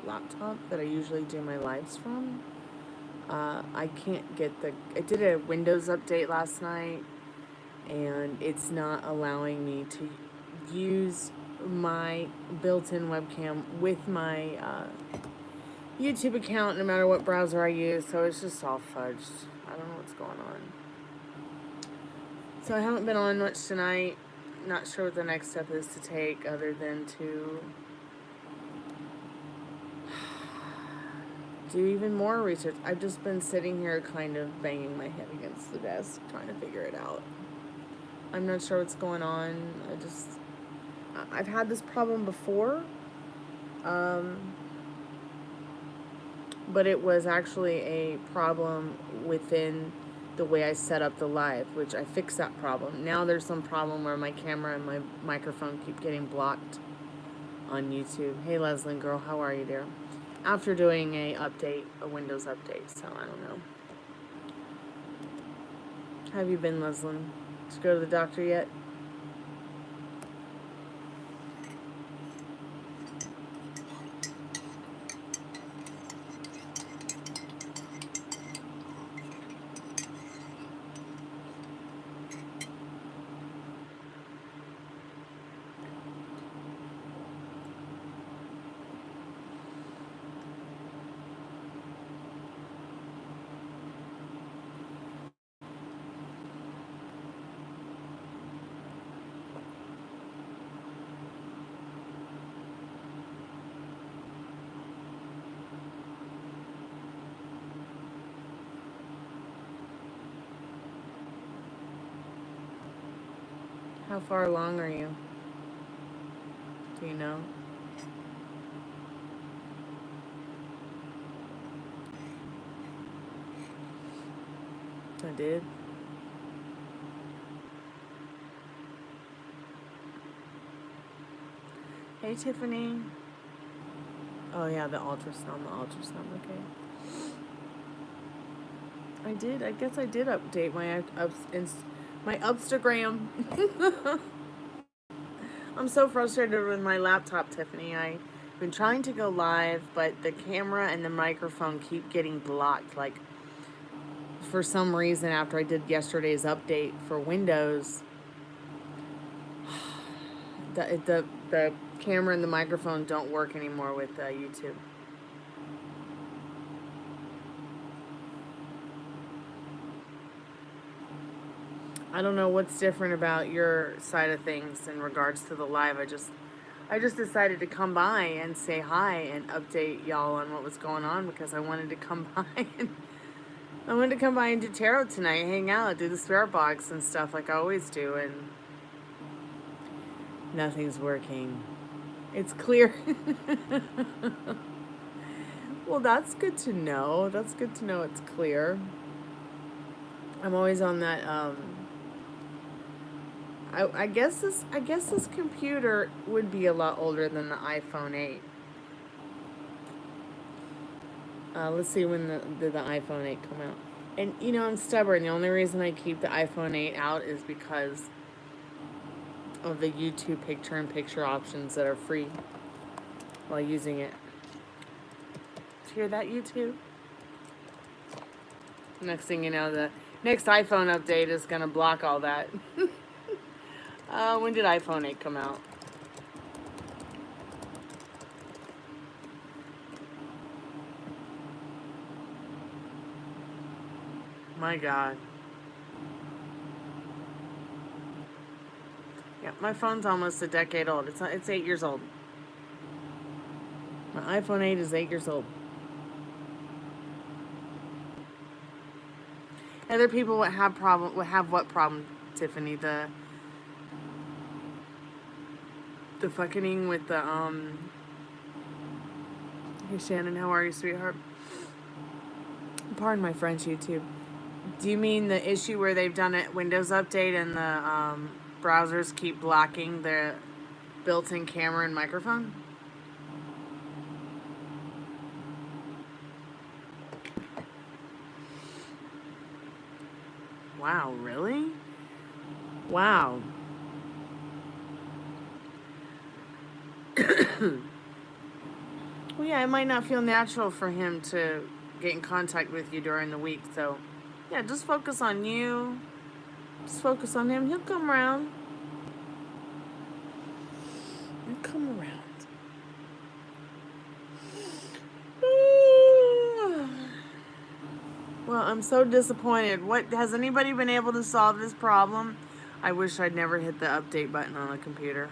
laptop that I usually do my lives from. I can't get I did a Windows update last night, and it's not allowing me to use my built-in webcam with my YouTube account no matter what browser I use, so it's just all fudged. I don't know what's going on. So I haven't been on much tonight. Not sure what the next step is to take other than to do even more research. I've just been sitting here kind of banging my head against the desk trying to figure it out. I'm not sure what's going on. I've had this problem before, but it was actually a problem within the way I set up the live, which I fixed that problem. Now there's some problem where my camera and my microphone keep getting blocked on YouTube. Hey, Leslyn girl, how are you, dear? After doing a Windows update, so I don't know. How have you been, Leslyn? Did you go to the doctor yet? How far along are you? Do you know? I did. Hey, Tiffany. Oh, yeah, the ultrasound, okay. I did. I guess I did update my Upstagram. I'm so frustrated with my laptop, Tiffany. I've been trying to go live, but the camera and the microphone keep getting blocked. Like, for some reason, after I did yesterday's update for Windows, the camera and the microphone don't work anymore with YouTube. I don't know what's different about your side of things in regards to the live. I just decided to come by and say hi and update y'all on what was going on because I wanted to come by and do tarot tonight, hang out, do the spirit box and stuff like I always do, and nothing's working. It's clear. Well, that's good to know. That's good to know it's clear. I'm always on that I guess this computer would be a lot older than the iPhone 8. Let's see when did the iPhone 8 come out. And you know, I'm stubborn. The only reason I keep the iPhone 8 out is because of the YouTube picture-in-picture options that are free while using it. Did you hear that, YouTube? Next thing you know, the next iPhone update is going to block all that. When did iPhone 8 come out? My God. Yeah, my phone's almost a decade old. It's 8 years old. My iPhone 8 is 8 years old. Other people would have what problem, Tiffany? The fucking with the Hey Shannon, how are you, sweetheart? Pardon my French, YouTube. Do you mean the issue where they've done a Windows update and the browsers keep blocking the built-in camera and microphone? Wow, really? Wow. Well, yeah, it might not feel natural for him to get in contact with you during the week. So, yeah, just focus on you. Just focus on him. He'll come around. He'll come around. Well, I'm so disappointed. What has anybody been able to solve this problem? I wish I'd never hit the update button on a computer.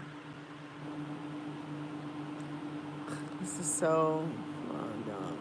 This is so. Oh no.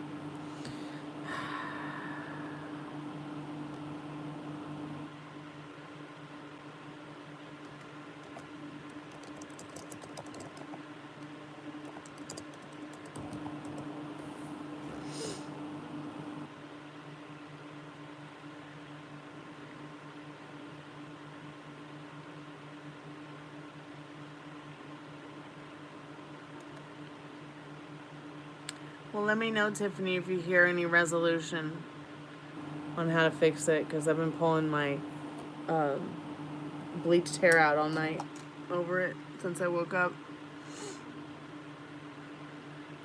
Well, let me know, Tiffany, if you hear any resolution on how to fix it, because I've been pulling my bleached hair out all night over it since I woke up.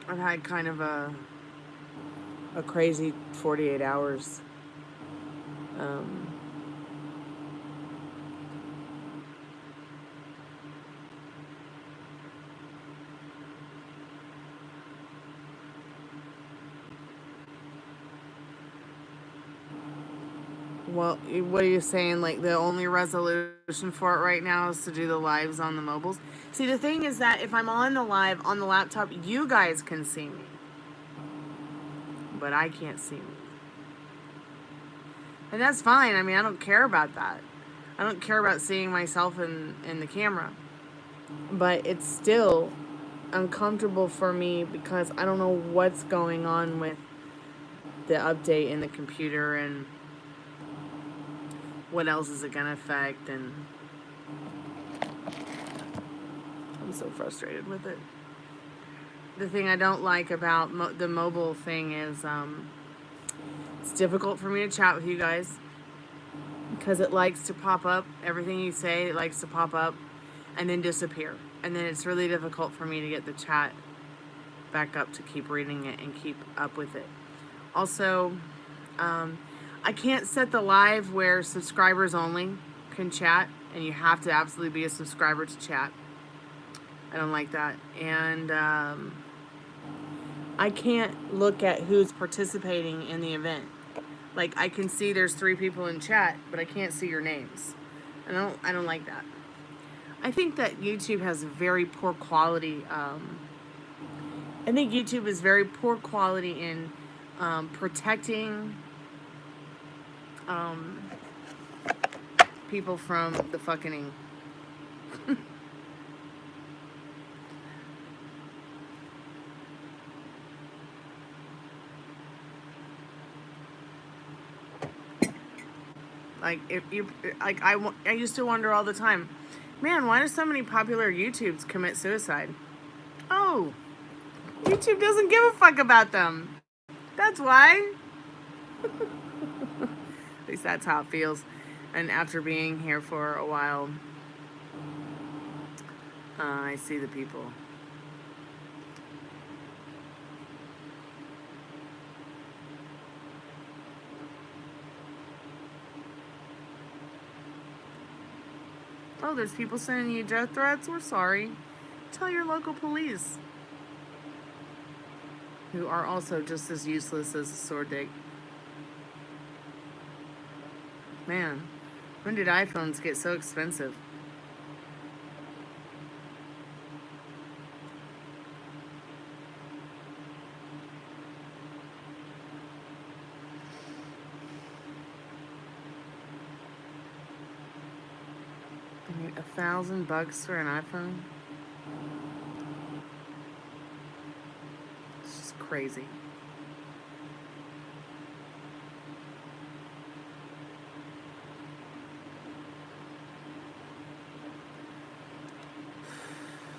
I've had kind of a crazy 48 hours. Well, what are you saying? Like, the only resolution for it right now is to do the lives on the mobiles? See, the thing is that if I'm on the live on the laptop, you guys can see me. But I can't see me. And that's fine. I mean, I don't care about that. I don't care about seeing myself in the camera. But it's still uncomfortable for me because I don't know what's going on with the update in the computer and what else is it going to affect, and I'm so frustrated with it. The thing I don't like about the mobile thing is it's difficult for me to chat with you guys because it likes to pop up. Everything you say, it likes to pop up and then disappear. And then it's really difficult for me to get the chat back up to keep reading it and keep up with it. Also, I can't set the live where subscribers only can chat, and you have to absolutely be a subscriber to chat. I don't like that. And I can't look at who's participating in the event. Like, I can see there's 3 people in chat, but I can't see your names. I don't like that. I think that YouTube has very poor quality. I think YouTube is very poor quality in protecting people from the fucking. Like, if you like, I used to wonder all the time, man, why do so many popular YouTubes commit suicide? Oh, YouTube doesn't give a fuck about them. That's why. At least that's how it feels. And after being here for a while, I see the people. Oh, there's people sending you death threats? We're sorry. Tell your local police. Who are also just as useless as a sword dick. Man, when did iPhones get so expensive? I mean, $1,000 for an iPhone? It's just crazy.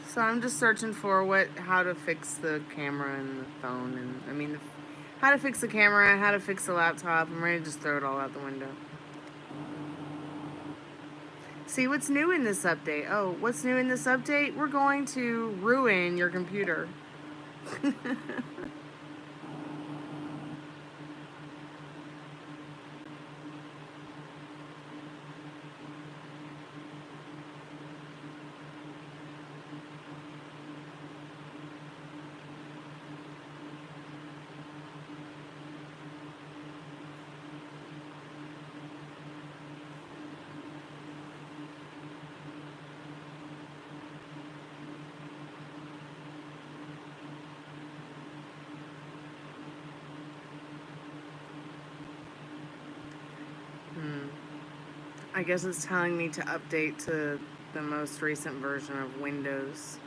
So I'm just searching for how to fix the camera and the phone, and I mean, how to fix the camera, how to fix the laptop. I'm ready to just throw it all out the window. See what's new in this update. Oh, what's new in this update? We're going to ruin your computer I guess it's telling me to update to the most recent version of Windows.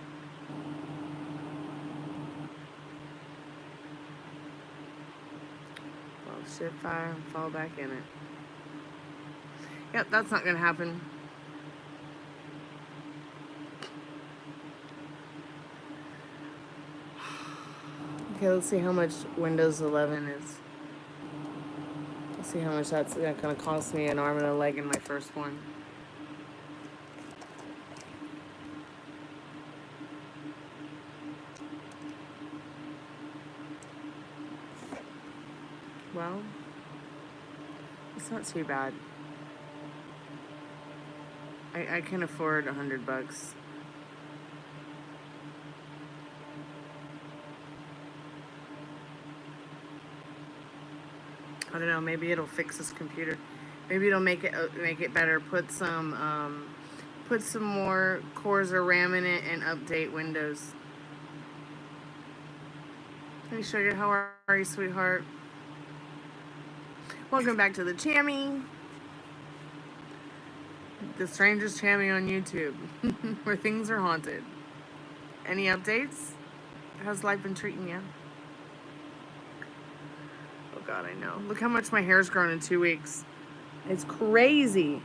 Well, shit fire and fall back in it. Yep, that's not gonna happen. Okay, let's see how much Windows 11 is. Let's see how much that's gonna cost me an arm and a leg in my first one. Well, it's not too bad. I can afford $100. I don't know. Maybe it'll fix this computer. Maybe it'll make it better. Put some more cores or RAM in it and update Windows. Hey sugar, how are you, sweetheart? Welcome back to the Chammy. The strangest Chammy on YouTube, where things are haunted. Any updates? How's life been treating you? Oh God, I know. Look how much my hair's grown in 2 weeks. It's crazy.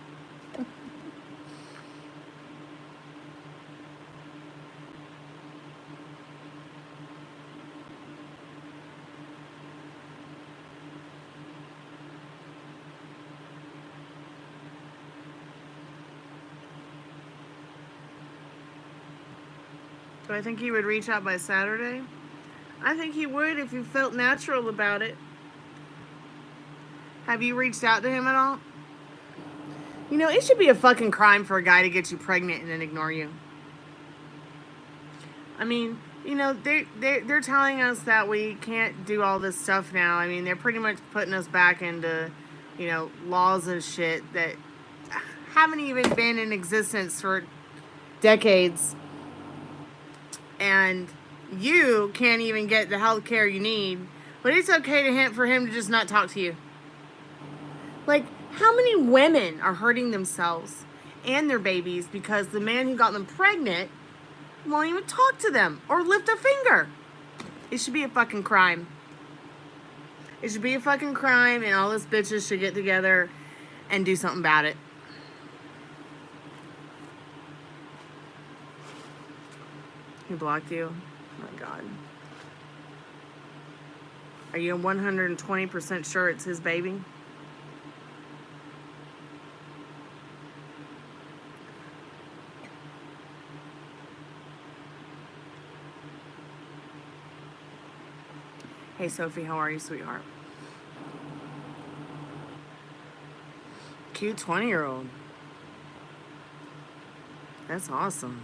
Do I think he would reach out by Saturday? I think he would if you felt natural about it. Have you reached out to him at all? You know, it should be a fucking crime for a guy to get you pregnant and then ignore you. I mean, you know, they're telling us that we can't do all this stuff now. I mean, they're pretty much putting us back into, you know, laws and shit that haven't even been in existence for decades. And you can't even get the health care you need. But it's okay for him to just not talk to you. Like, how many women are hurting themselves and their babies because the man who got them pregnant won't even talk to them or lift a finger? It should be a fucking crime. It should be a fucking crime, and all us bitches should get together and do something about it. He blocked you? Oh my God. Are you 120% sure it's his baby? Hey Sophie, how are you, sweetheart? Cute 20-year-old. That's awesome.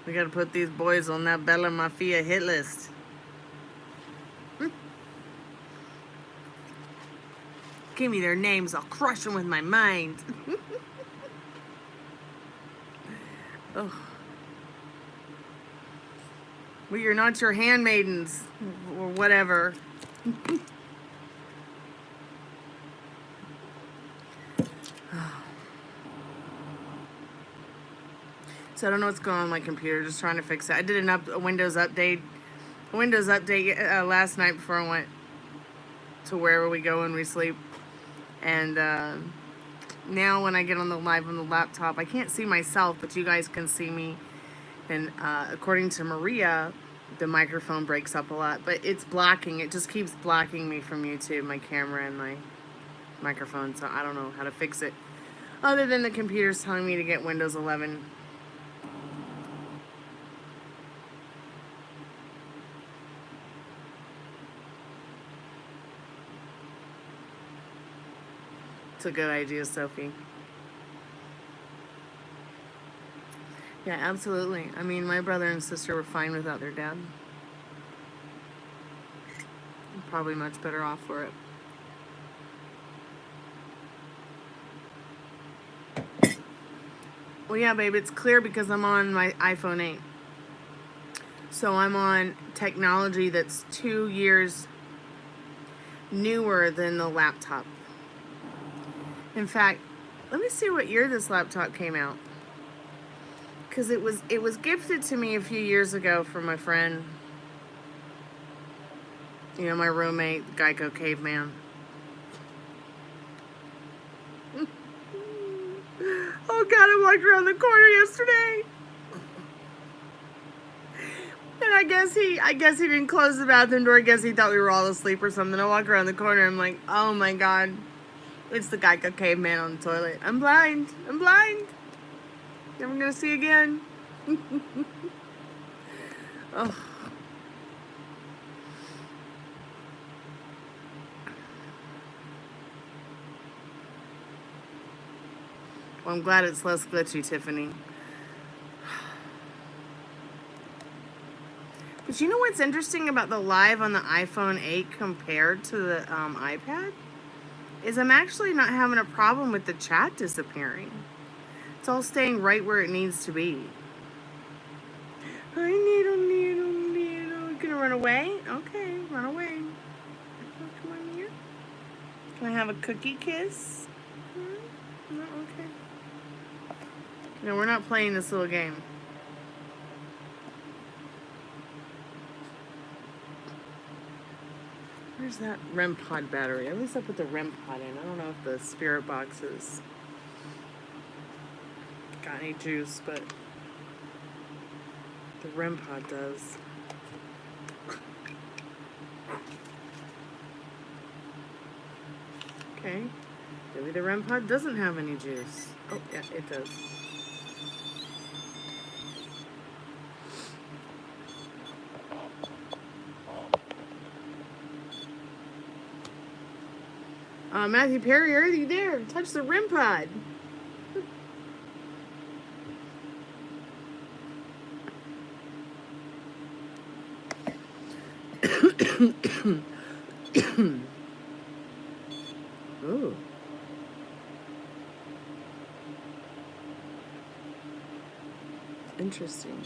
We gotta put these boys on that Bella Mafia hit list. Give me their names, I'll crush them with my mind. Ugh. We are not your handmaidens, or whatever. So I don't know what's going on with my computer, just trying to fix it. I did a Windows update last night before I went to wherever we go when we sleep. And now when I get on the live on the laptop, I can't see myself, but you guys can see me. And according to Maria, the microphone breaks up a lot, but it's blocking. It just keeps blocking me from YouTube, my camera and my microphone, so I don't know how to fix it. Other than the computer's telling me to get Windows 11. It's a good idea, Sophie. Yeah, absolutely. I mean, my brother and sister were fine without their dad. Probably much better off for it. Well, yeah, babe, it's clear because I'm on my iPhone 8. So I'm on technology that's 2 years newer than the laptop. In fact, let me see what year this laptop came out. Because it was gifted to me a few years ago from my friend. You know, my roommate, Geico Caveman. Oh God, I walked around the corner yesterday. And I guess he didn't close the bathroom door. I guess he thought we were all asleep or something. I walk around the corner, I'm like, oh my God. It's the Geico Caveman on the toilet. I'm blind. I'm blind. Never gonna see again. Oh. Well, I'm glad it's less glitchy, Tiffany. But you know what's interesting about the live on the iPhone 8 compared to the iPad? Is I'm actually not having a problem with the chat disappearing. It's all staying right where it needs to be. Hi, Needle. You gonna run away? Okay, run away. Come on here. Can I have a cookie kiss? No, okay. No, we're not playing this little game. Where's that REM pod battery? At least I put the REM pod in. I don't know if the spirit boxes got any juice, but the REM pod does. Okay. Maybe the REM pod doesn't have any juice. Oh, yeah, it does. Matthew Perry, are you there? Touch the REM pod. Ooh. Interesting.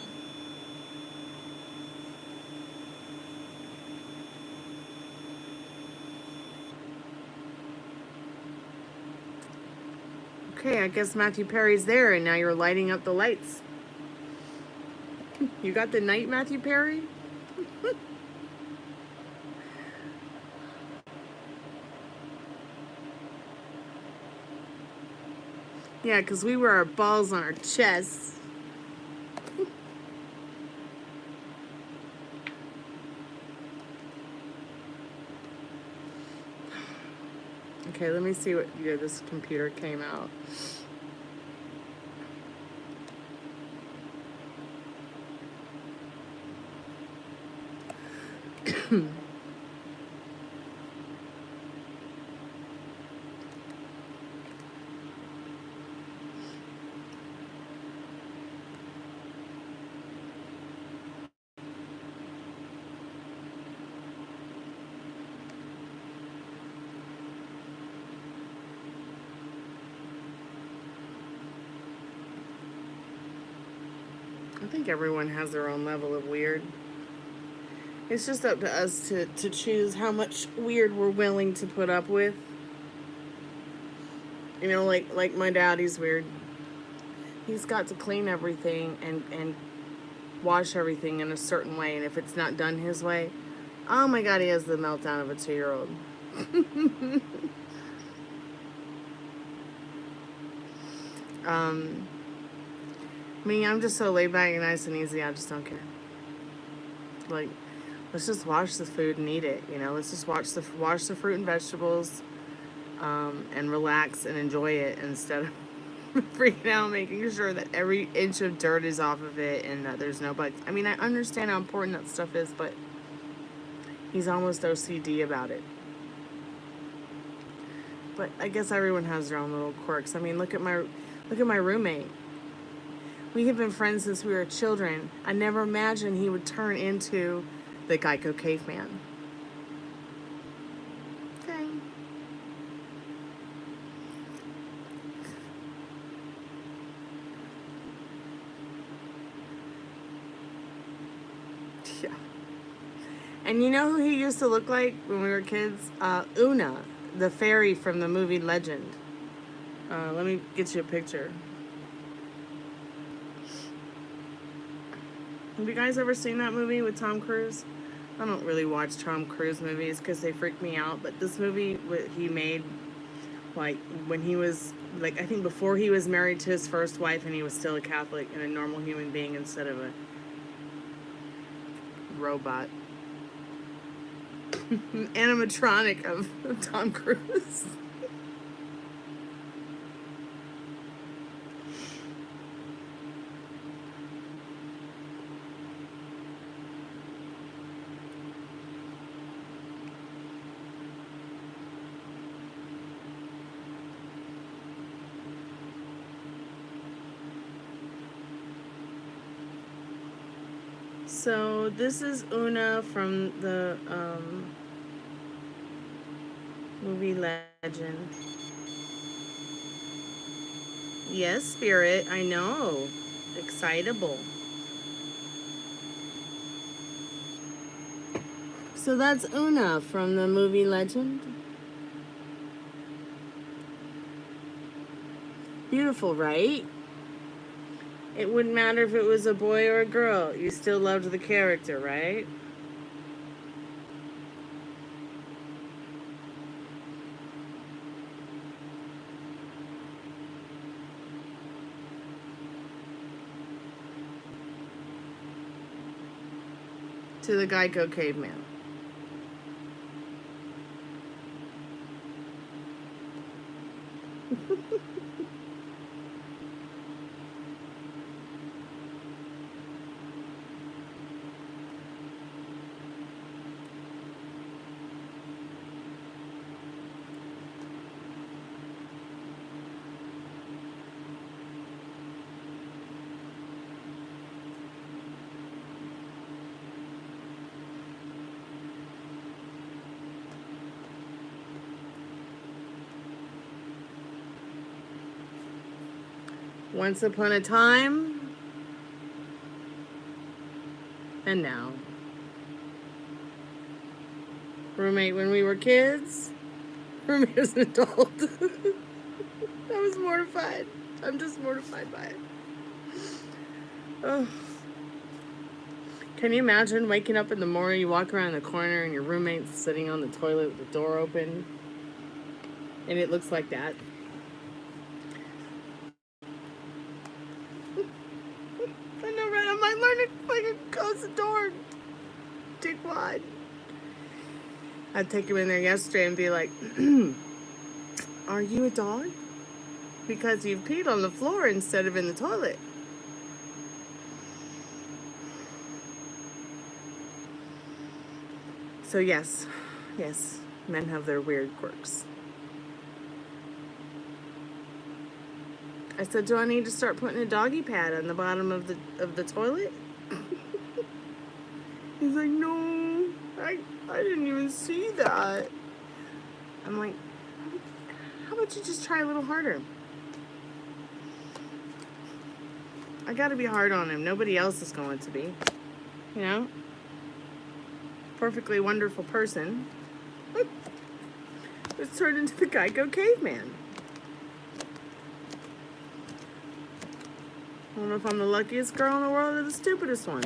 Okay, I guess Matthew Perry's there, and now you're lighting up the lights. You got the night, Matthew Perry? Yeah, because we wear our balls on our chests. Okay, let me see what year this computer came out. I think everyone has their own level of weird. It's just up to us to choose how much weird we're willing to put up with. You know, like my daddy's weird. He's got to clean everything and wash everything in a certain way, and if it's not done his way, oh my God, he has the meltdown of a 2-year-old. Me, I'm just so laid back and nice and easy, I just don't care. Like, let's just wash the food and eat it, you know? Let's just wash the fruit and vegetables, and relax and enjoy it instead of freaking out, making sure that every inch of dirt is off of it and that there's no bugs. I mean, I understand how important that stuff is, but he's almost OCD about it. But I guess everyone has their own little quirks. I mean, look at my roommate. We have been friends since we were children. I never imagined he would turn into the Geico caveman. Okay. Yeah. And you know who he used to look like when we were kids? Una, the fairy from the movie Legend. Let me get you a picture. Have you guys ever seen that movie with Tom Cruise? I don't really watch Tom Cruise movies because they freak me out. But this movie he made, like, when he was, like, I think before he was married to his first wife and he was still a Catholic and a normal human being instead of a robot. An animatronic of Tom Cruise. So this is Una from the movie Legend. Yes, Spirit, I know. Excitable. So that's Una from the movie Legend. Beautiful, right? It wouldn't matter if it was a boy or a girl. You still loved the character, right? To the Geico caveman. Once upon a time, and now. Roommate when we were kids, roommate as an adult. I was mortified. I'm just mortified by it. Oh. Can you imagine waking up in the morning, you walk around the corner and your roommate's sitting on the toilet with the door open, and it looks like that? I know, right? I might learn to fucking close the door. Dick wide. I'd take him in there yesterday and be like, are you a dog? Because you've peed on the floor instead of in the toilet. So yes, men have their weird quirks. I said, do I need to start putting a doggy pad on the bottom of the toilet? He's like, no, I didn't even see that. I'm like, how about you just try a little harder? I gotta be hard on him. Nobody else is going to be. You know? Perfectly wonderful person. It's turned into the Geico caveman. I don't know if I'm the luckiest girl in the world or the stupidest one.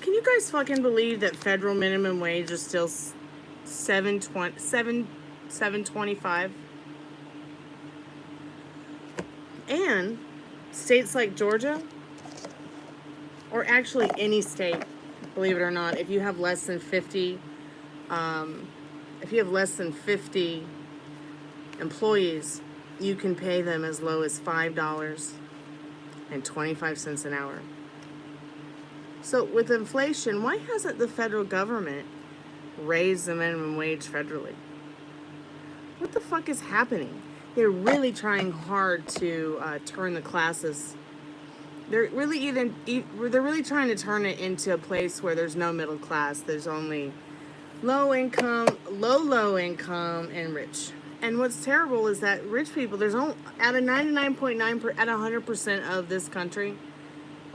can you guys fucking believe that federal minimum wage is still $7.25? And states like Georgia, or actually any state, believe it or not, if you have less than 50, if you have less than 50 employees, you can pay them as low as $5.25 an hour. So with inflation, why hasn't the federal government raised the minimum wage federally? What the fuck is happening? They're really trying hard to turn the classes. They're really trying to turn it into a place where there's no middle class. There's only low income, low income, and rich. And what's terrible is that rich people, there's only, out of 99.9%, at 100% of this country,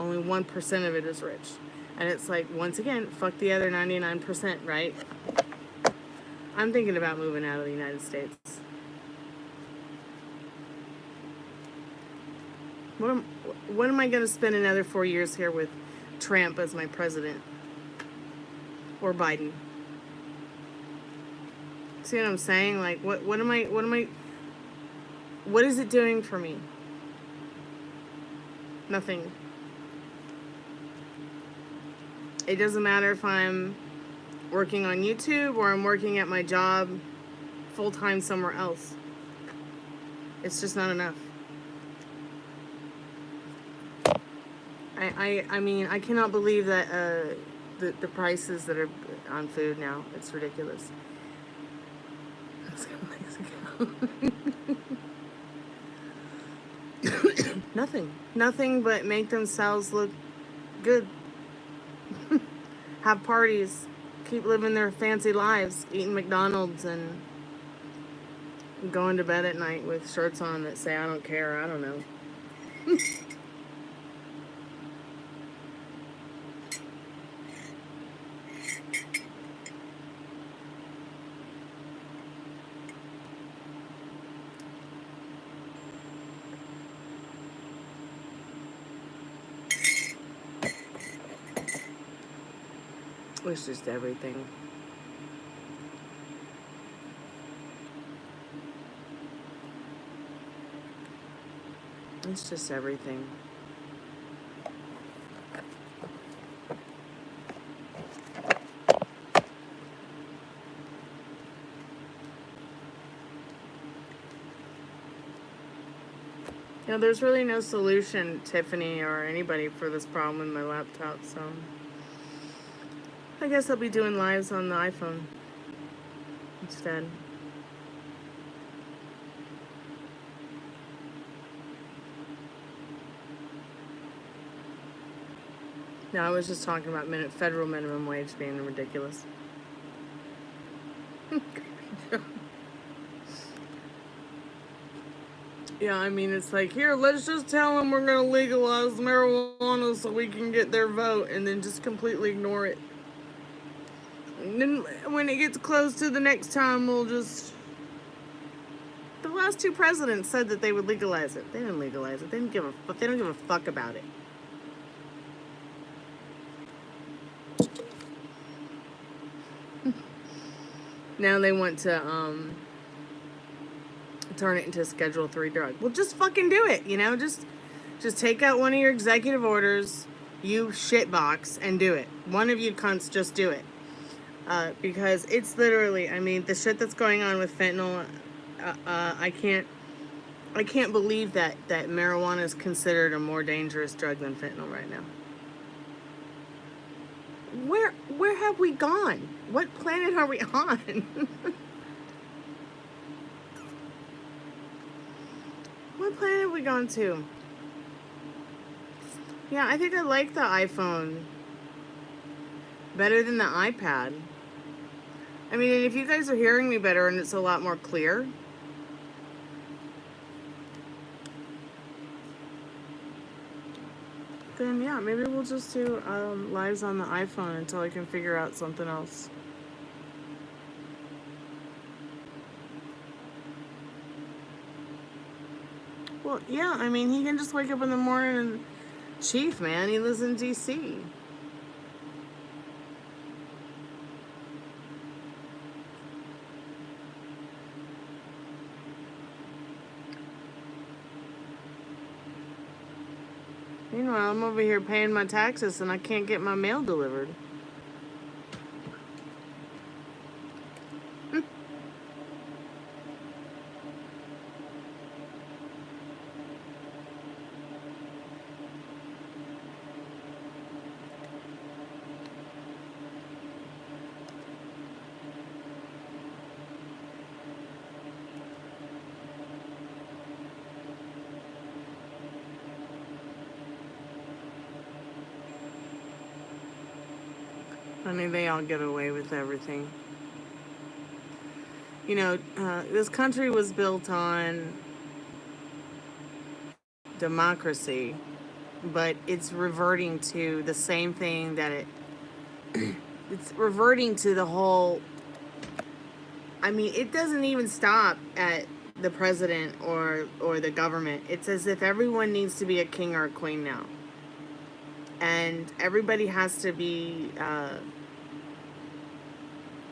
only 1% of it is rich. And it's like, once again, fuck the other 99%, right? I'm thinking about moving out of the United States. What am I going to spend another 4 years here with Trump as my president? Or Biden? See what I'm saying? Like, what is it doing for me? Nothing. It doesn't matter if I'm working on YouTube or I'm working at my job full-time somewhere else. It's just not enough. I mean, I cannot believe that the prices that are on food now. It's ridiculous. Let's go Mexico. Nothing but make themselves look good. Have parties, keep living their fancy lives, eating McDonald's and going to bed at night with shirts on that say I don't care. I don't know. It's just everything. It's just everything. You know, there's really no solution, Tiffany, or anybody, for this problem with my laptop, so I guess I'll be doing lives on the iPhone instead. No, I was just talking about federal minimum wage being ridiculous. Yeah, I mean, it's like, here, let's just tell them we're going to legalize marijuana so we can get their vote, and then just completely ignore it. And then when it gets close to the next time, we'll just... The last two presidents said that they would legalize it. They didn't legalize it. They don't give a fuck about it. Now they want to turn it into a Schedule 3 drug. Well, just fucking do it, you know? Just take out one of your executive orders, you shitbox, and do it. One of you cunts, just do it. Because it's literally, I mean, the shit that's going on with fentanyl, I can't believe that marijuana is considered a more dangerous drug than fentanyl right now. Where have we gone? What planet are we on? What planet have we gone to? Yeah, I think I like the iPhone better than the iPad. I mean, if you guys are hearing me better and it's a lot more clear, then yeah, maybe we'll just do lives on the iPhone until I can figure out something else. Well, yeah, I mean, he can just wake up in the morning and Chief, man, he lives in D.C. Meanwhile, I'm over here paying my taxes and I can't get my mail delivered. Honey, they all get away with everything. You know, this country was built on democracy, but it's reverting to the same thing that it's reverting to the whole. I mean, it doesn't even stop at the president or the government. It's as if everyone needs to be a king or a queen now, and everybody has to be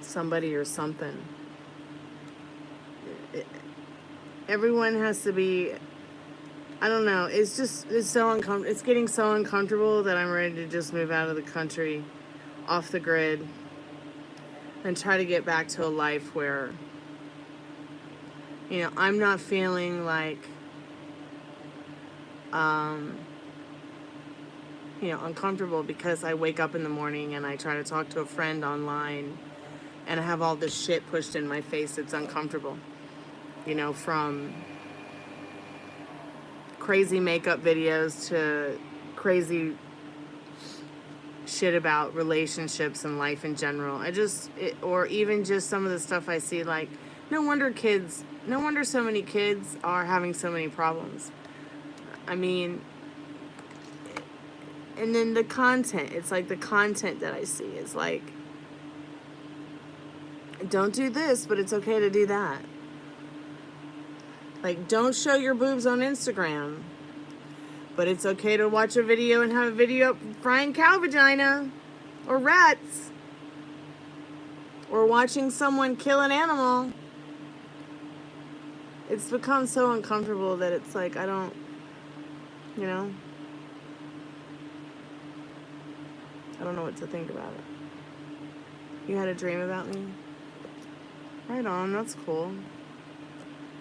somebody or something. Everyone has to be. I don't know. It's so uncomfortable. It's getting so uncomfortable that I'm ready to just move out of the country, off the grid, and try to get back to a life where, you know, I'm not feeling like, you know, uncomfortable because I wake up in the morning and I try to talk to a friend online and I have all this shit pushed in my face. It's uncomfortable, you know, from crazy makeup videos to crazy shit about relationships and life in general. Or even just some of the stuff I see, like, no wonder so many kids are having so many problems. I mean, and then the content, it's like the content that I see is like, don't do this, but it's okay to do that. Like, don't show your boobs on Instagram, but it's okay to watch a video and have a video of frying cow vagina or rats or watching someone kill an animal. It's become so uncomfortable that it's like, I don't, you know, I don't know what to think about it. You had a dream about me? Right on, that's cool.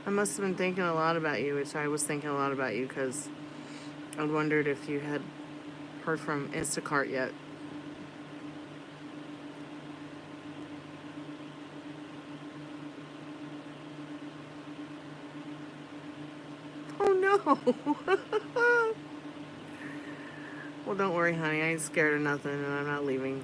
I must have been thinking a lot about you, which I was thinking a lot about you because I wondered if you had heard from Instacart yet. Oh no! Well, don't worry, honey. I ain't scared of nothing and I'm not leaving.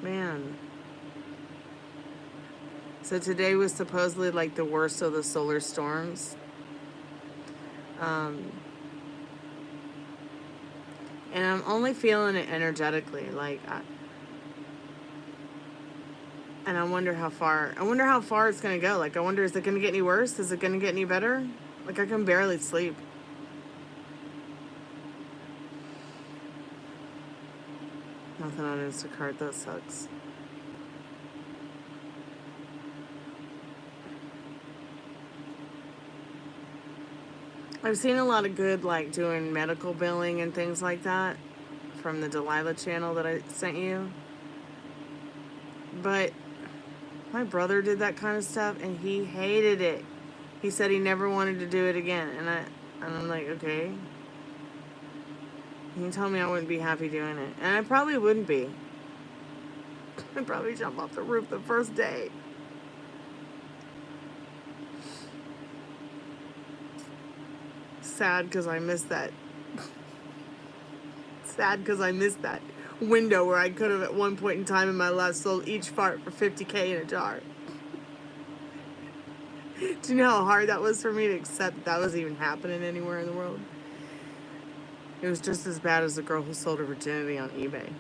Man. So today was supposedly like the worst of the solar storms. And I'm only feeling it energetically. Like, and I wonder how far it's going to go. Like, I wonder, is it going to get any worse? Is it going to get any better? Like, I can barely sleep. Nothing on Instacart. That sucks. I've seen a lot of good, like, doing medical billing and things like that from the Delilah channel that I sent you. But my brother did that kind of stuff, and he hated it. He said he never wanted to do it again. And I'm like, okay. He told me I wouldn't be happy doing it. And I probably wouldn't be. I'd probably jump off the roof the first day. Sad because I missed that. Sad because I missed that window where I could have at one point in time in my life sold each fart for $50K in a jar. Do you know how hard that was for me to accept that was even happening anywhere in the world? It was just as bad as the girl who sold her virginity on eBay.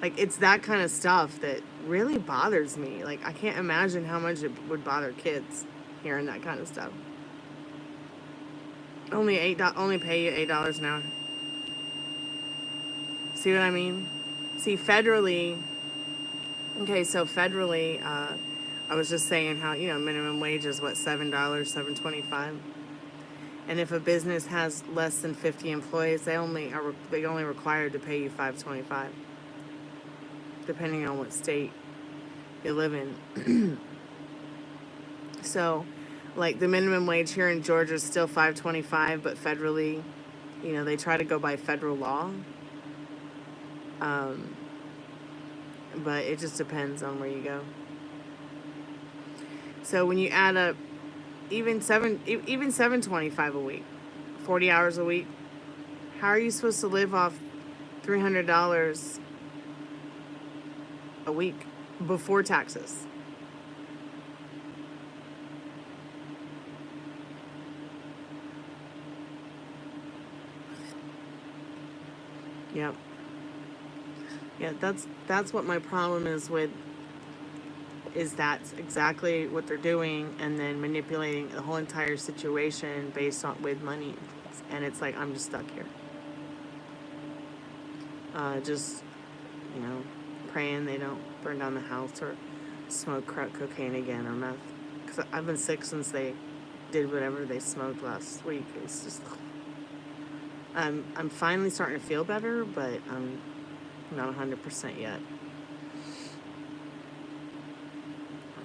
Like, it's that kind of stuff that really bothers me. Like, I can't imagine how much it would bother kids hearing that kind of stuff. Only pay you $8 an hour. See what I mean? See, federally, okay, so federally, I was just saying how, minimum wage is what, $7, $7.25. And if a business has less than 50 employees, they only required to pay you $5.25, depending on what state you live in. So, like, the minimum wage here in Georgia is still $5.25, but federally, they try to go by federal law. But it just depends on where you go. So when you add up even $7.25 a week, 40 hours a week, how are you supposed to live off $300 a week before taxes? Yep. Yeah, that's what my problem is with, is that's exactly what they're doing, and then manipulating the whole entire situation based on with money, and it's like I'm just stuck here. Just praying they don't burn down the house or smoke crack cocaine again or meth, because I've been sick since they did whatever they smoked last week. It's just I'm finally starting to feel better, but I'm not 100% yet.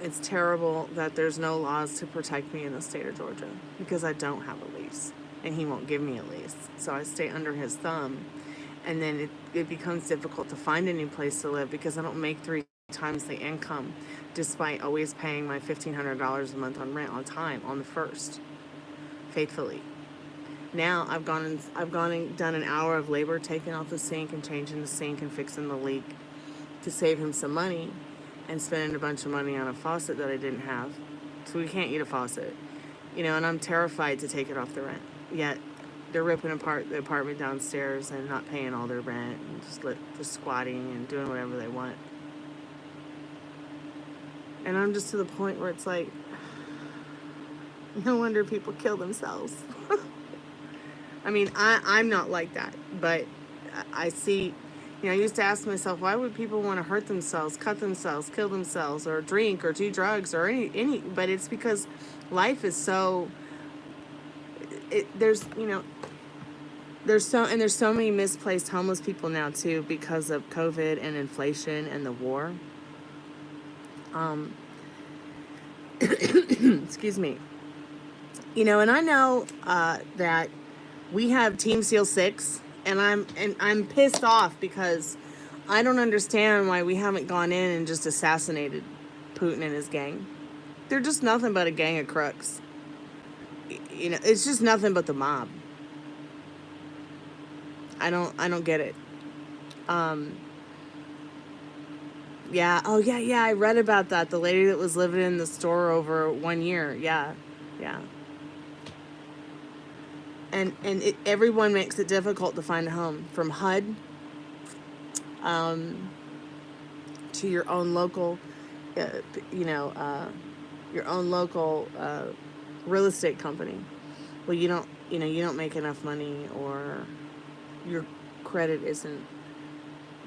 It's terrible that there's no laws to protect me in the state of Georgia, because I don't have a lease, and he won't give me a lease. So I stay under his thumb, and then it becomes difficult to find any place to live because I don't make 3 times the income, despite always paying my $1,500 a month on rent on time, on the first, faithfully. Now I've gone and done an hour of labor taking off the sink and changing the sink and fixing the leak to save him some money, and spending a bunch of money on a faucet that I didn't have. So we can't use a faucet. And I'm terrified to take it off the rent. Yet they're ripping apart the apartment downstairs and not paying all their rent, and just squatting and doing whatever they want. And I'm just to the point where it's like, no wonder people kill themselves. I mean, I'm not like that, but I see, I used to ask myself, why would people want to hurt themselves, cut themselves, kill themselves, or drink, or do drugs, or any, but it's because life is so, there's so many misplaced homeless people now too, because of COVID and inflation and the war. Excuse me. And I know that we have Team SEAL 6, and I'm pissed off because I don't understand why we haven't gone in and just assassinated Putin and his gang. They're just nothing but a gang of crooks. It's just nothing but the mob. I don't get it. Yeah. Oh yeah. I read about that. The lady that was living in the store over 1 year. Yeah. And everyone makes it difficult to find a home, from HUD to your own local, your own local real estate company. Well, you don't make enough money, or your credit isn't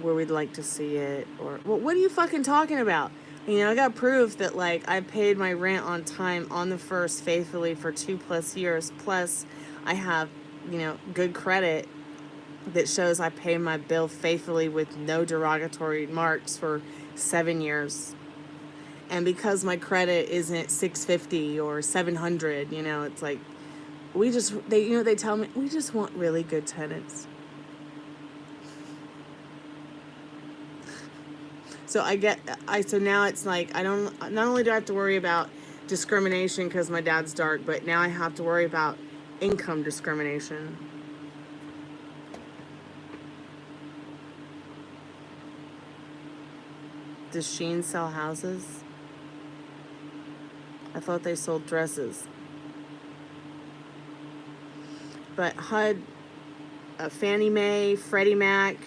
where we'd like to see it, or, well, what are you fucking talking about? I got proof that, like, I paid my rent on time on the first faithfully for 2+ years. Plus, I have, good credit that shows I pay my bill faithfully with no derogatory marks for 7 years. And because my credit isn't 650 or 700, it's like, they tell me, we just want really good tenants. So so now it's like, not only do I have to worry about discrimination because my dad's dark, but now I have to worry about income discrimination. Does Shein sell houses? I thought they sold dresses. But HUD, Fannie Mae, Freddie Mac,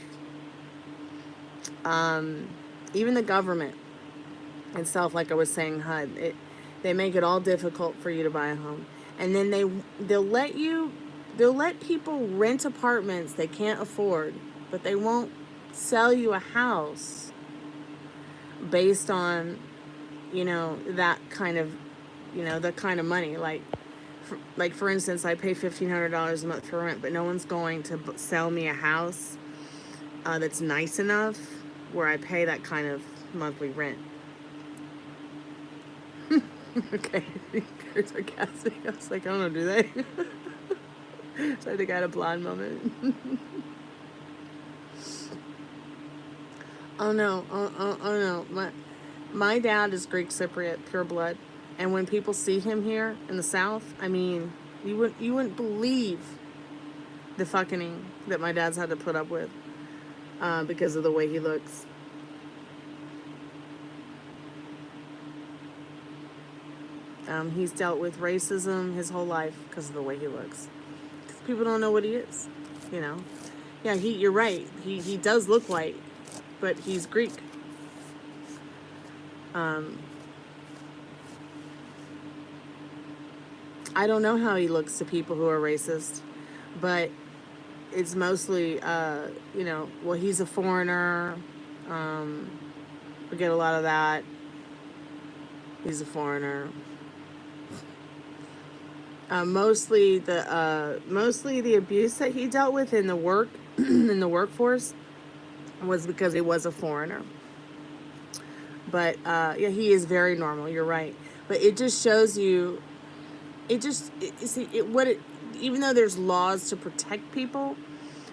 Even the government itself, like I was saying, HUD, they make it all difficult for you to buy a home. And then they'll let people rent apartments they can't afford, but they won't sell you a house based on, that kind of, the kind of money. Like for instance, I pay $1,500 a month for rent, but no one's going to sell me a house that's nice enough where I pay that kind of monthly rent. Okay, you're sarcastic. I was like, I don't know, do they? So I think I had a blonde moment. Oh no, oh no. My dad is Greek Cypriot, pure blood. And when people see him here in the South, I mean, you wouldn't believe the fucking that my dad's had to put up with because of the way he looks. He's dealt with racism his whole life because of the way he looks. Because people don't know what he is, Yeah, you're right. He does look white, but he's Greek. I don't know how he looks to people who are racist, but it's mostly, well, he's a foreigner. We get a lot of that. He's a foreigner. Mostly the abuse that he dealt with in the workforce was because he was a foreigner. But yeah, he is very normal. You're right. But it just shows you. Even though there's laws to protect people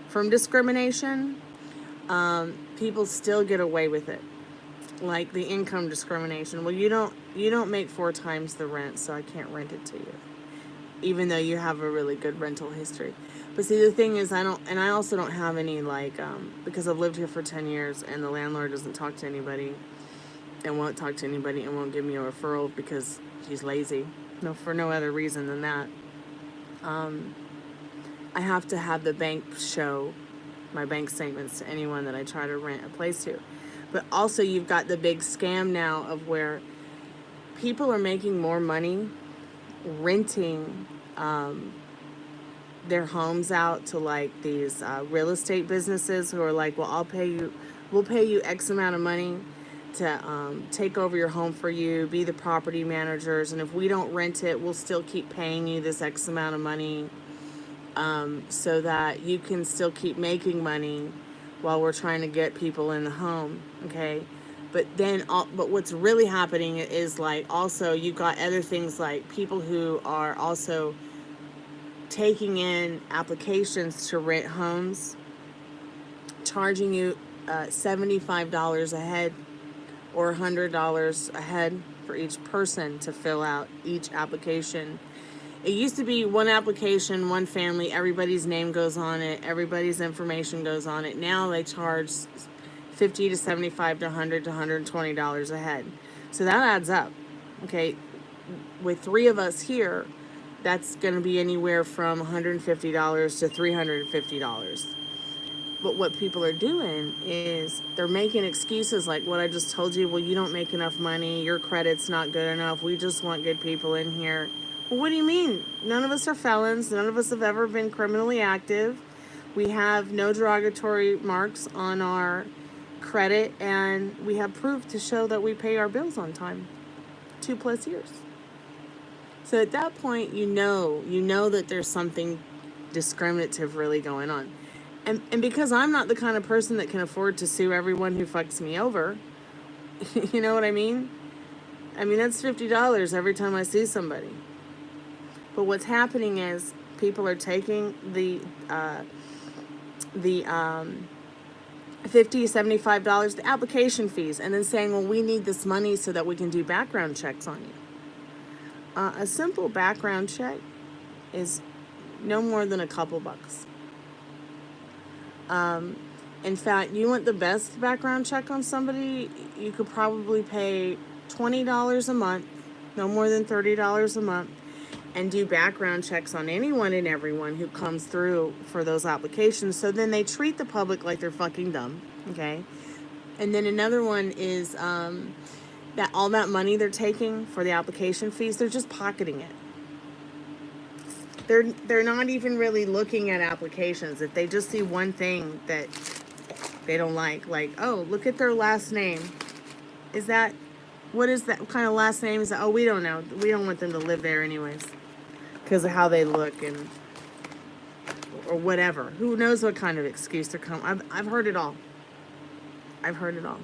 from discrimination, people still get away with it. Like the income discrimination. Well, you don't make 4 times the rent, so I can't rent it to you, even though you have a really good rental history. But see, the thing is, I also don't have any, because I've lived here for 10 years and the landlord doesn't talk to anybody and won't talk to anybody and won't give me a referral because he's lazy. No, for no other reason than that. I have to have the bank show my bank statements to anyone that I try to rent a place to. But also you've got the big scam now of where people are making more money renting their homes out to these real estate businesses who are like, well, we'll pay you X amount of money to take over your home for you, be the property managers, and if we don't rent it, we'll still keep paying you this X amount of money so that you can still keep making money while we're trying to get people in the home, okay? But what's really happening is also you've got other things like people who are also taking in applications to rent homes, charging you $75 a head or $100 a head for each person to fill out each application. It used to be one application, one family, everybody's name goes on it, everybody's information goes on it. Now they charge $50 to $75 to $100 to $120 a head. So that adds up. Okay, with 3 of us here, that's going to be anywhere from $150 to $350. But what people are doing is they're making excuses like what I just told you. Well, you don't make enough money. Your credit's not good enough. We just want good people in here. Well, what do you mean? None of us are felons. None of us have ever been criminally active. We have no derogatory marks on our credit, and we have proof to show that we pay our bills on time. 2+ years. So at that point, you know that there's something discriminative really going on. And because I'm not the kind of person that can afford to sue everyone who fucks me over, you know what I mean? I mean, that's $50 every time I see somebody. But what's happening is people are taking the $50, $75, the application fees, and then saying, well, we need this money so that we can do background checks on you. A simple background check is no more than a couple bucks. In fact, you want the best background check on somebody, you could probably pay $20 a month, no more than $30 a month, and do background checks on anyone and everyone who comes through for those applications. So then they treat the public like they're fucking dumb, okay? And then another one is that all that money they're taking for the application fees, they're just pocketing it. They're not even really looking at applications. If they just see one thing that they don't like, oh, look at their last name. Is that, what is that, what kind of last name is that? Oh, we don't know. We don't want them to live there anyways because of how they look and or whatever. Who knows what kind of excuse they're coming. I've heard it all. I've heard it all.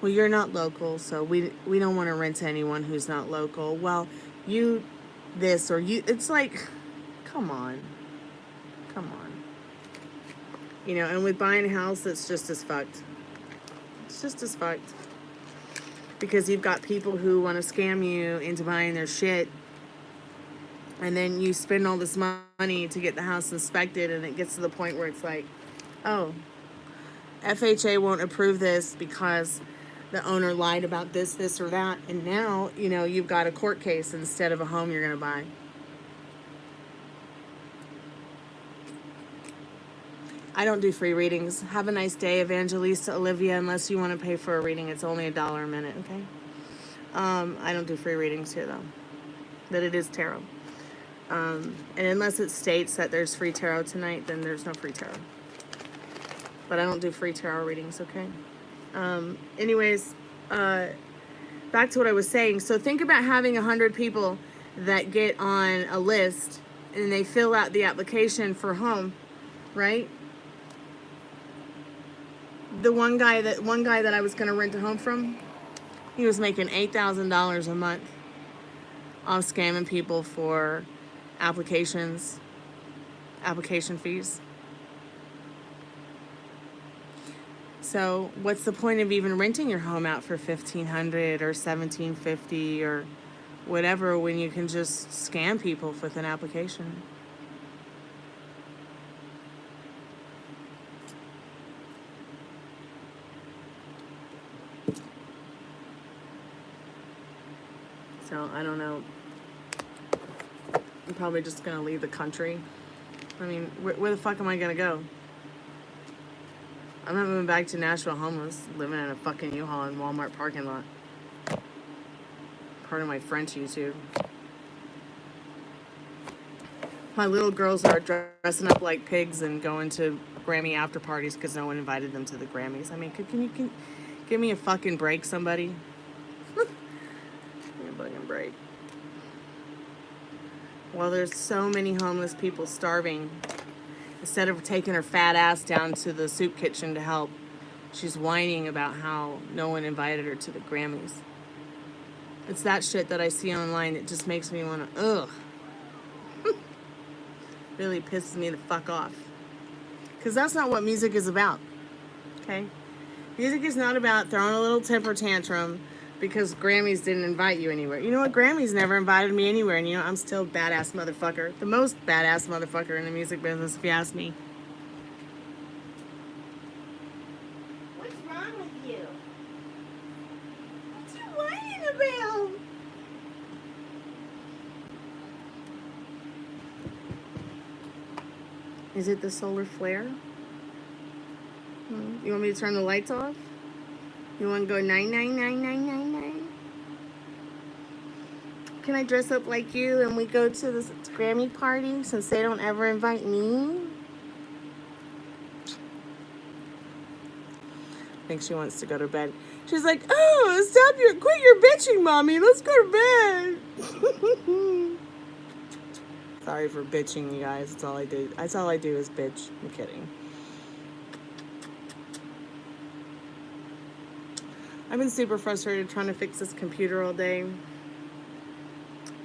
Well, you're not local, so we don't want to rent to anyone who's not local. Well, you this or you, it's like, come on. Come on. You know, and with buying a house, it's just as fucked. It's just as fucked. Because you've got people who want to scam you into buying their shit. And then you spend all this money to get the house inspected, and it gets to the point where it's like, oh, FHA won't approve this because the owner lied about this, or that. And now, you know, you've got a court case instead of a home you're going to buy. I don't do free readings. Have a nice day, Evangelista Olivia. Unless you want to pay for a reading, it's only $1 a minute, okay? I don't do free readings here, though. But it is tarot. And unless it states that there's free tarot tonight, then there's no free tarot. But I don't do free tarot readings, okay? Anyways, back to what I was saying. So think about having 100 people that get on a list and they fill out the application for home, right? The one guy that I was going to rent a home from, he was making $8,000 a month off scamming people for application fees. So what's the point of even renting your home out for $1,500 or $1,750 or whatever when you can just scam people with an application? So I don't know. I'm probably just gonna leave the country. I mean, where the fuck am I gonna go? I'm not moving back to Nashville homeless, living in a fucking U-Haul in Walmart parking lot. Pardon my French, YouTube. My little girls are dressing up like pigs and going to Grammy after parties because no one invited them to the Grammys. I mean, can you give me a fucking break, somebody? Give me a fucking break. Well, there's so many homeless people starving. Instead of taking her fat ass down to the soup kitchen to help, she's whining about how no one invited her to the Grammys. It's that shit that I see online that just makes me want to, ugh. Really pisses me the fuck off. Because that's not what music is about, okay? Music is not about throwing a little temper tantrum because Grammys didn't invite you anywhere. You know what? Grammys never invited me anywhere, and you know, I'm still a badass motherfucker. The most badass motherfucker in the music business, if you ask me. What's wrong with you? What you whining about? Is it the solar flare? You want me to turn the lights off? You want to go 99999? Can I dress up like you and we go to this Grammy party since they don't ever invite me? I think she wants to go to bed. She's like, oh, quit your bitching, mommy. Let's go to bed. Sorry for bitching, you guys. That's all I do. That's all I do is bitch. I'm kidding. I've been super frustrated trying to fix this computer all day.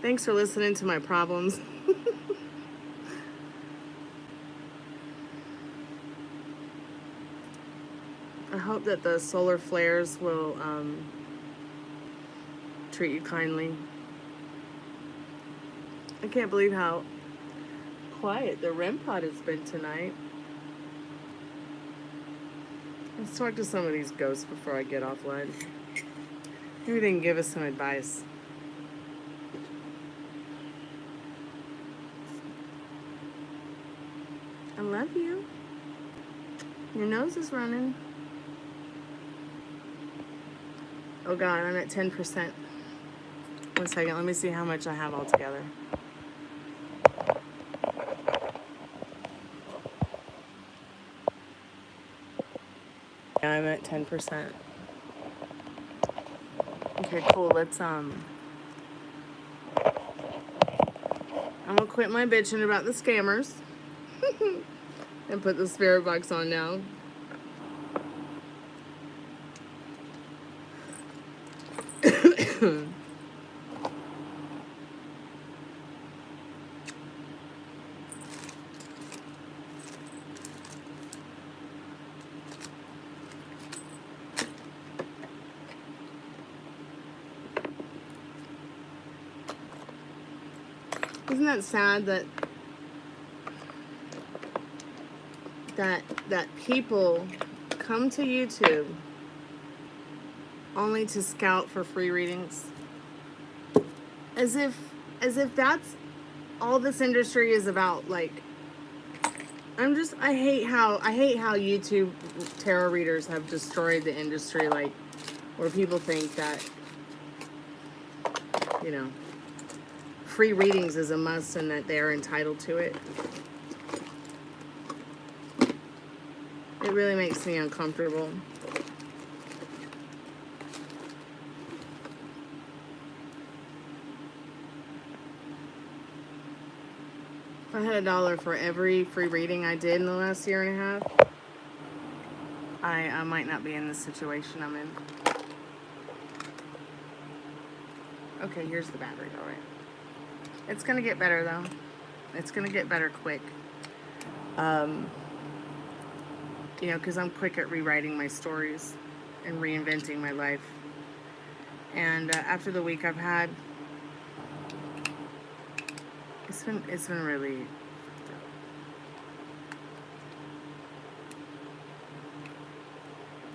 Thanks for listening to my problems. I hope that the solar flares will treat you kindly. I can't believe how quiet the REM pod has been tonight. Let's talk to some of these ghosts before I get offline. Maybe they can give us some advice. I love you. Your nose is running. Oh God, I'm at 10%. 1 second, let me see how much I have altogether. Yeah, I'm at 10%. Okay, cool. Let's I'm gonna quit my bitching about the scammers and put the spirit box on now. Isn't that sad that people come to YouTube only to scout for free readings? As if that's all this industry is about. Like, I hate how YouTube tarot readers have destroyed the industry, like, where people think that, you know, free readings is a must and that they're entitled to it. It really makes me uncomfortable. If I had $1 for every free reading I did in the last year and a half, I might not be in the situation I'm in. Okay, here's the battery, all right. It's gonna get better though. It's gonna get better quick. You know, because I'm quick at rewriting my stories and reinventing my life. And after the week I've had, it's been really.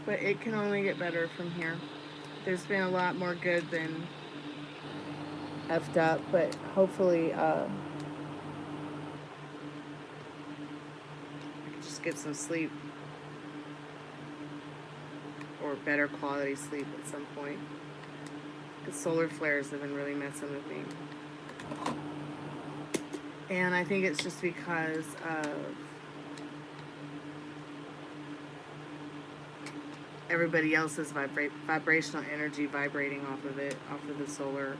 But it can only get better from here. There's been a lot more good than effed up, but hopefully I can just get some sleep, or better quality sleep at some point. The solar flares have been really messing with me. And I think it's just because of everybody else's vibrational energy vibrating off of it, off of the solar.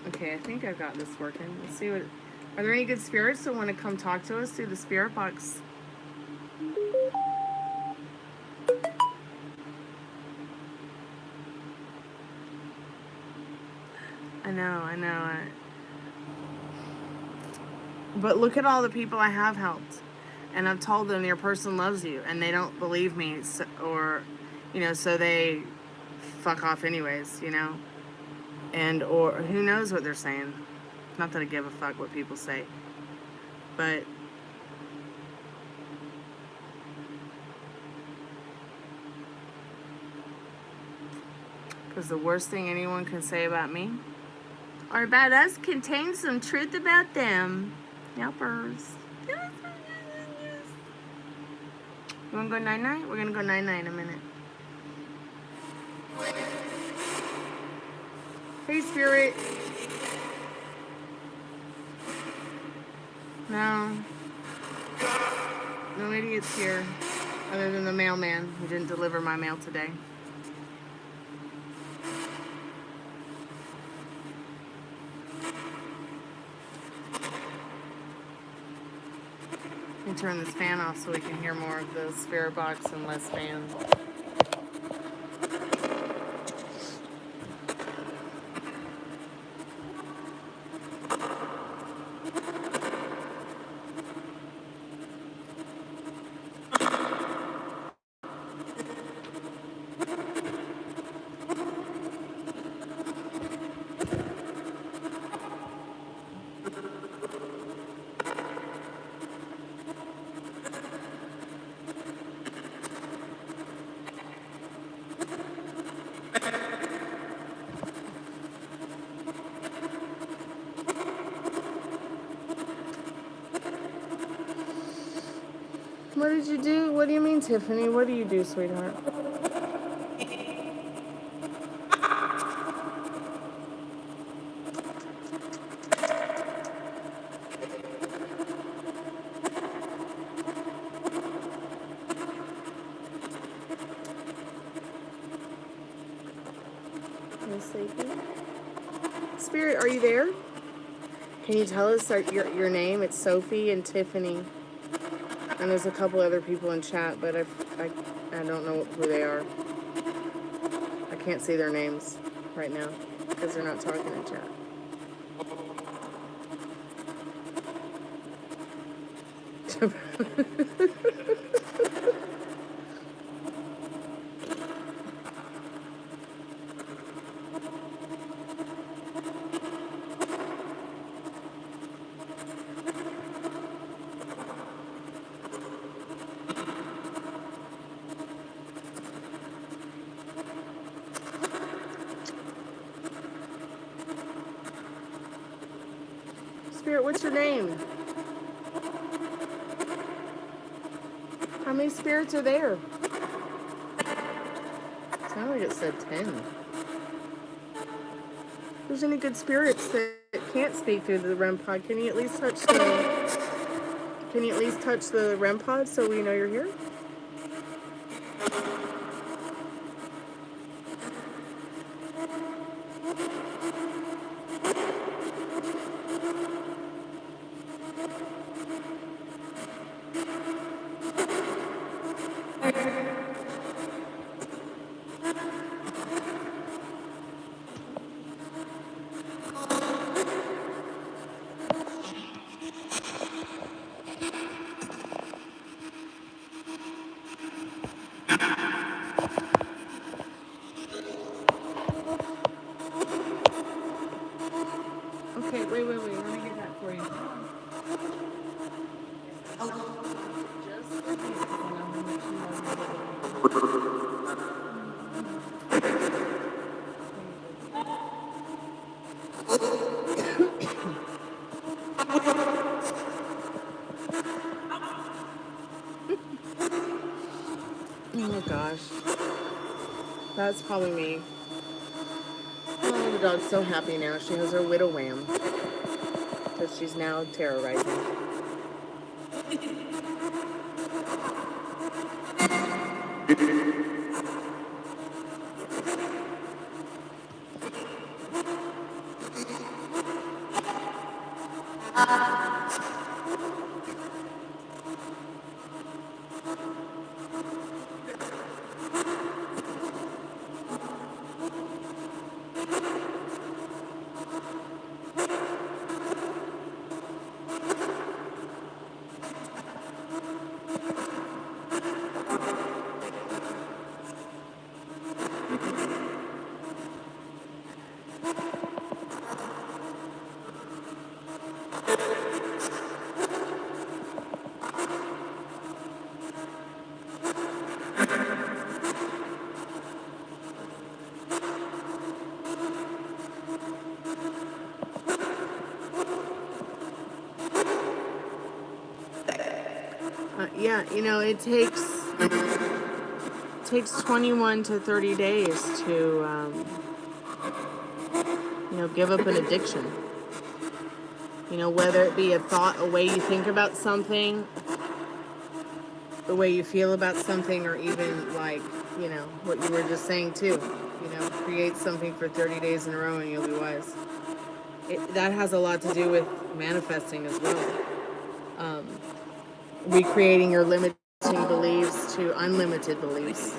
Okay, I think I've got this working. Let's see what. Are there any good spirits that want to come talk to us through the spirit box? I know. But look at all the people I have helped. And I've told them your person loves you, and they don't believe me, so, or, you know, so they fuck off anyways, you know? And, or who knows what they're saying. Not that I give a fuck what people say. But because the worst thing anyone can say about me or about us contains some truth about them. Yelpers. You wanna go 9-9? We're gonna go 9-9 in a minute. Hey, Spirit. No. No idiots here. Other than the mailman who didn't deliver my mail today. Let me turn this fan off so we can hear more of the spirit box and less fan. What did you do? What do you mean, Tiffany? What do you do, sweetheart? sleepy? Spirit, are you there? Can you tell us your name? It's Sophie and Tiffany. And there's a couple other people in chat, but I don't know who they are. I can't see their names right now because they're not talking in chat. Spirit, what's your name? How many spirits are there? Sounded like it said 10. If there's any good spirits that can't speak through the REM pod, can you at least touch the REM pod so we know you're here? Okay, wait. Let me get that for you. Oh gosh. That's probably me. Oh, the dog's so happy now. She has her widow wham. Because she's now terrorizing. Yeah, you know, it takes 21 to 30 days to, you know, give up an addiction. You know, whether it be a thought, a way you think about something, the way you feel about something, or even like, you know, what you were just saying too. You know, create something for 30 days in a row and you'll be wise. That has a lot to do with manifesting as well. Recreating your limiting beliefs to unlimited beliefs.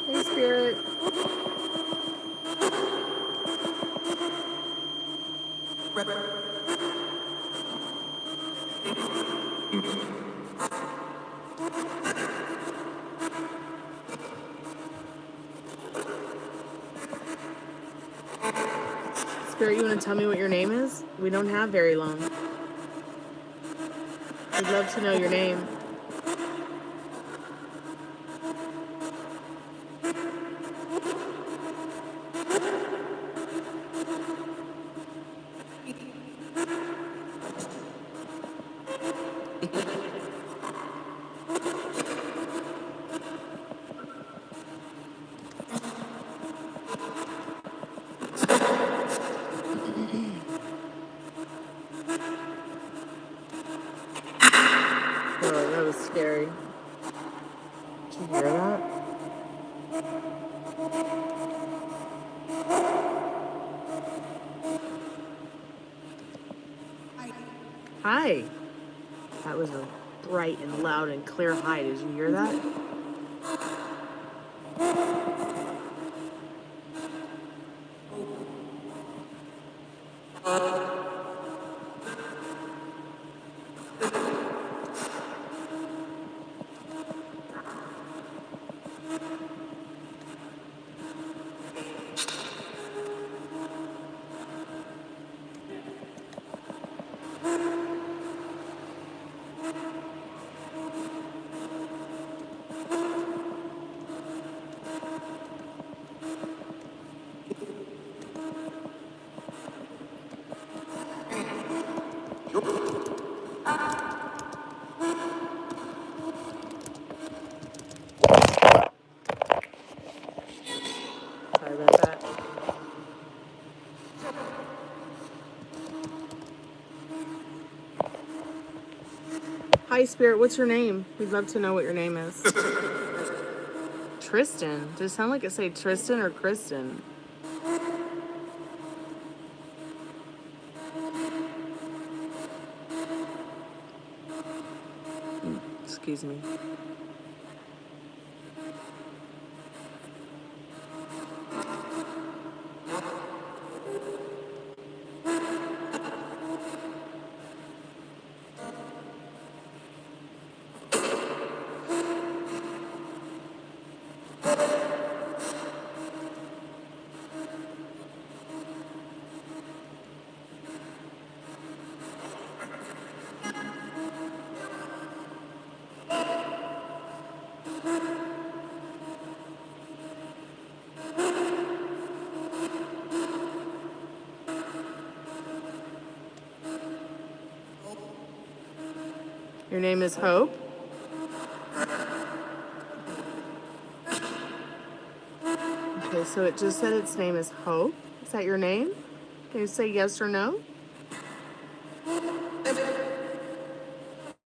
Hey, Spirit. Spirit, you want to tell me what your name is? We don't have very long. We'd love to know your name. Oh, that was scary. Did you hear that? Hi. That was a bright and loud and clear hi. Did you hear that? Sorry about that. Hi, Spirit. What's your name? We'd love to know what your name is. Tristan. Does it sound like it say Tristan or Kristen? Excuse me. Your name is Hope? Okay, so it just said its name is Hope. Is that your name? Can you say yes or no?